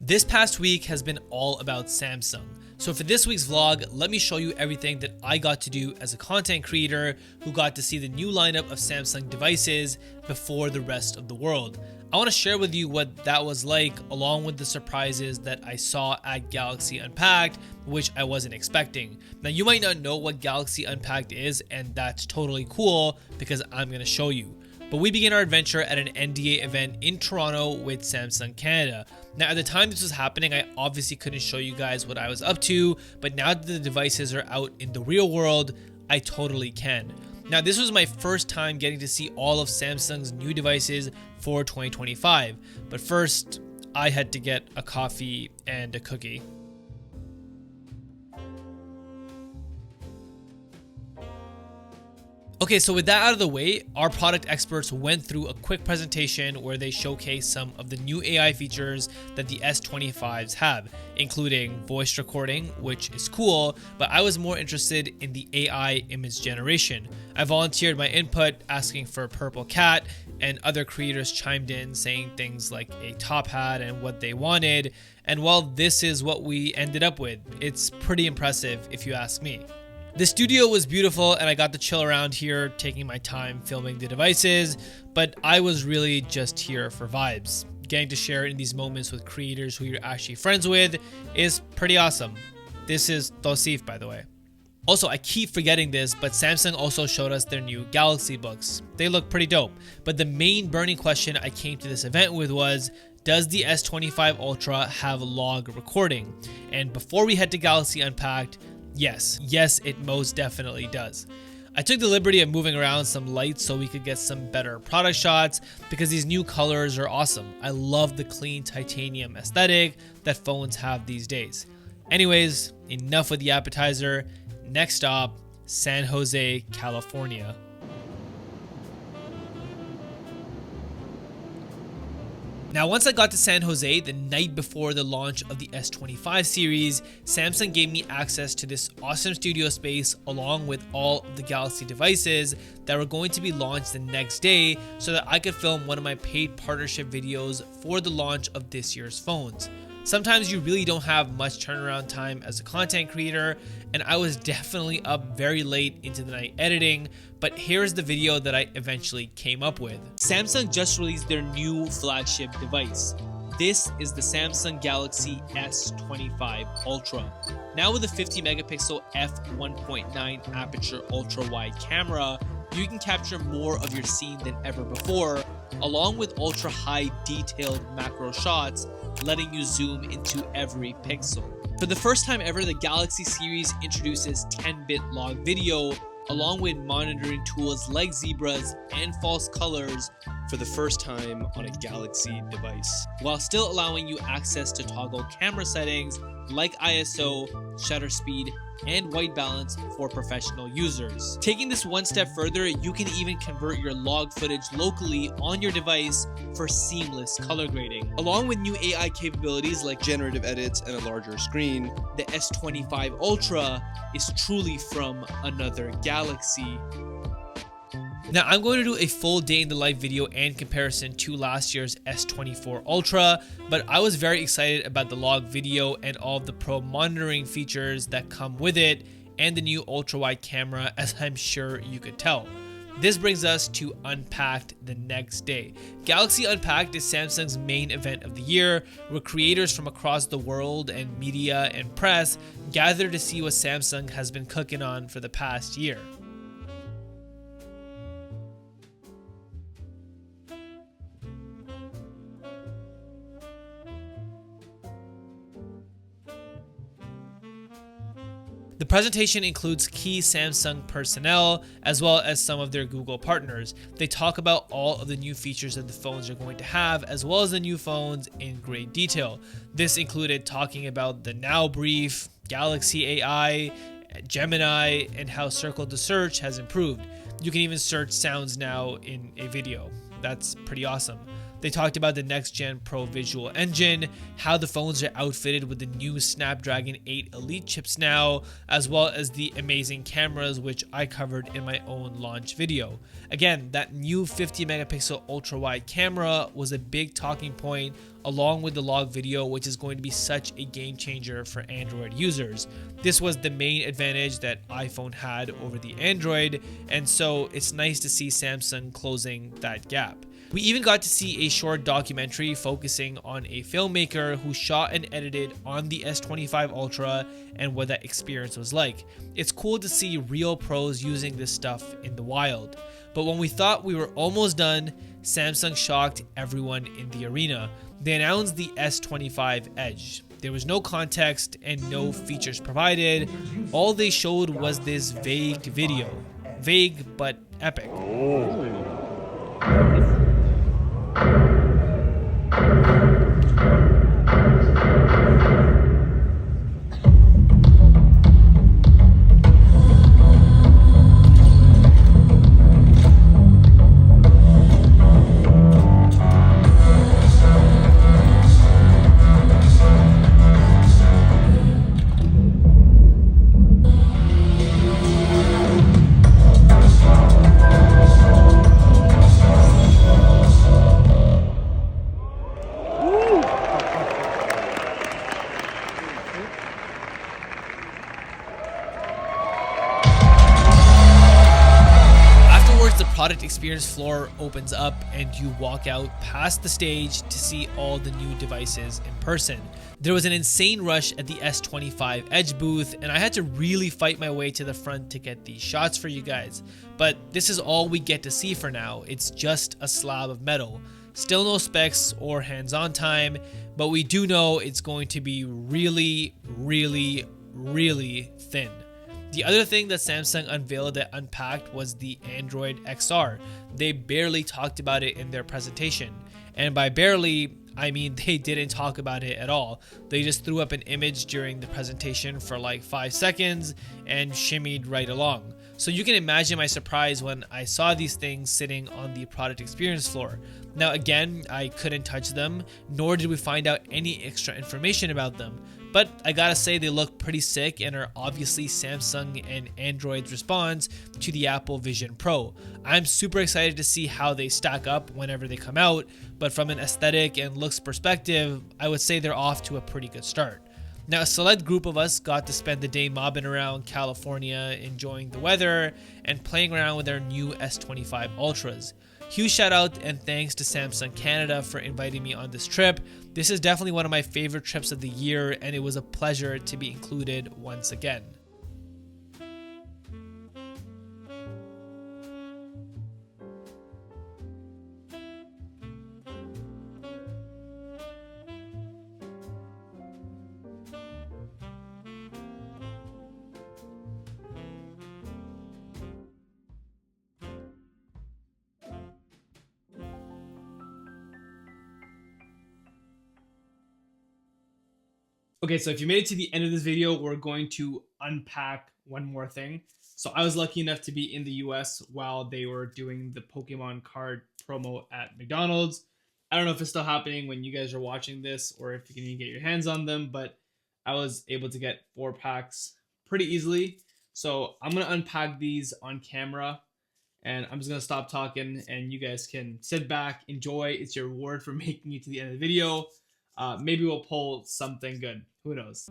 This past week has been all about Samsung. So for this week's vlog, let me show you everything that I got to do as a content creator who got to see the new lineup of Samsung devices before the rest of the world. I want to share with you what that was like, along with the surprises that I saw at Galaxy Unpacked, which I wasn't expecting. Now, you might not know what Galaxy Unpacked is, and that's totally cool because I'm going to show you. But we begin our adventure at an NDA event in Toronto with Samsung Canada. Now, at the time this was happening, I obviously couldn't show you guys what I was up to, but now that the devices are out in the real world, I totally can. Now, this was my first time getting to see all of Samsung's new devices for 2025. But first, I had to get a coffee and a cookie. Okay, so with that out of the way, our product experts went through a quick presentation where they showcased some of the new AI features that the S25s have, including voice recording, which is cool, but I was more interested in the AI image generation. I volunteered my input asking for a purple cat, and other creators chimed in saying things like a top hat and what they wanted, and well, this is what we ended up with. It's pretty impressive if you ask me. The studio was beautiful and I got to chill around here, taking my time filming the devices, but I was really just here for vibes. Getting to share in these moments with creators who you're actually friends with is pretty awesome. This is Tosif, by the way. Also, I keep forgetting this, but Samsung also showed us their new Galaxy books. They look pretty dope, but the main burning question I came to this event with was, does the S25 Ultra have log recording? And before we head to Galaxy Unpacked, yes, it most definitely does. I took the liberty of moving around some lights so we could get some better product shots because these new colors are awesome. I love the clean titanium aesthetic that phones have these days. Anyways, enough with the appetizer. Next stop, San Jose, California. Now, once I got to San Jose, the night before the launch of the S25 series, Samsung gave me access to this awesome studio space along with all of the Galaxy devices that were going to be launched the next day so that I could film one of my paid partnership videos for the launch of this year's phones. Sometimes you really don't have much turnaround time as a content creator, and I was definitely up very late into the night editing, but here's the video that I eventually came up with. Samsung just released their new flagship device. This is the Samsung Galaxy S25 Ultra. Now with a 50 megapixel f1.9 aperture ultra wide camera, you can capture more of your scene than ever before, along with ultra high detailed macro shots, letting you zoom into every pixel. For the first time ever, the Galaxy series introduces 10-bit log video, along with monitoring tools like zebras and false colors for the first time on a Galaxy device, while still allowing you access to toggle camera settings like ISO, shutter speed, and white balance for professional users. Taking this one step further, you can even convert your log footage locally on your device for seamless color grading. Along with new AI capabilities like generative edits and a larger screen, the S25 Ultra is truly from another galaxy. Now, I'm going to do a full day in the life video and comparison to last year's S24 Ultra, but I was very excited about the log video and all of the pro monitoring features that come with it and the new ultra wide camera, as I'm sure you could tell. This brings us to Unpacked the next day. Galaxy Unpacked is Samsung's main event of the year, where creators from across the world and media and press gather to see what Samsung has been cooking on for the past year. The presentation includes key Samsung personnel as well as some of their Google partners. They talk about all of the new features that the phones are going to have, as well as the new phones in great detail. This included talking about the Now Brief, Galaxy AI, Gemini, and how Circle to Search has improved. You can even search sounds now in a video. That's pretty awesome. They talked about the next gen Pro visual engine, how the phones are outfitted with the new Snapdragon 8 Elite chips now, as well as the amazing cameras, which I covered in my own launch video. Again, that new 50 megapixel ultra wide camera was a big talking point, along with the log video, which is going to be such a game changer for Android users. This was the main advantage that iPhone had over the Android, and so it's nice to see Samsung closing that gap. We even got to see a short documentary focusing on a filmmaker who shot and edited on the S25 Ultra and what that experience was like. It's cool to see real pros using this stuff in the wild. But when we thought we were almost done, Samsung shocked everyone in the arena. They announced the S25 Edge. There was no context and no features provided. All they showed was this vague video. Vague but epic. The product experience floor opens up and you walk out past the stage to see all the new devices in person. There was an insane rush at the S25 Edge booth, and I had to really fight my way to the front to get these shots for you guys. But this is all we get to see for now. It's just a slab of metal. Still no specs or hands-on time, but we do know it's going to be really, really, really thin. The other thing that Samsung unveiled at Unpacked was the Android XR. They barely talked about it in their presentation. And by barely, I mean they didn't talk about it at all. They just threw up an image during the presentation for like 5 seconds and shimmied right along. So you can imagine my surprise when I saw these things sitting on the product experience floor. Now again, I couldn't touch them, nor did we find out any extra information about them. But I gotta say they look pretty sick and are obviously Samsung and Android's response to the Apple Vision Pro. I'm super excited to see how they stack up whenever they come out, but from an aesthetic and looks perspective, I would say they're off to a pretty good start. Now, a select group of us got to spend the day mobbing around California, enjoying the weather, and playing around with our new S25 Ultras. Huge shout out and thanks to Samsung Canada for inviting me on this trip. This is definitely one of my favorite trips of the year, and it was a pleasure to be included once again. Okay, so if you made it to the end of this video, we're going to unpack one more thing. So I was lucky enough to be in the US while they were doing the Pokemon card promo at McDonald's. I don't know if it's still happening when you guys are watching this or if you can even get your hands on them, but I was able to get 4 packs pretty easily. So I'm going to unpack these on camera and I'm just going to stop talking and you guys can sit back, enjoy. It's your reward for making it to the end of the video. Maybe we'll pull something good. Who knows?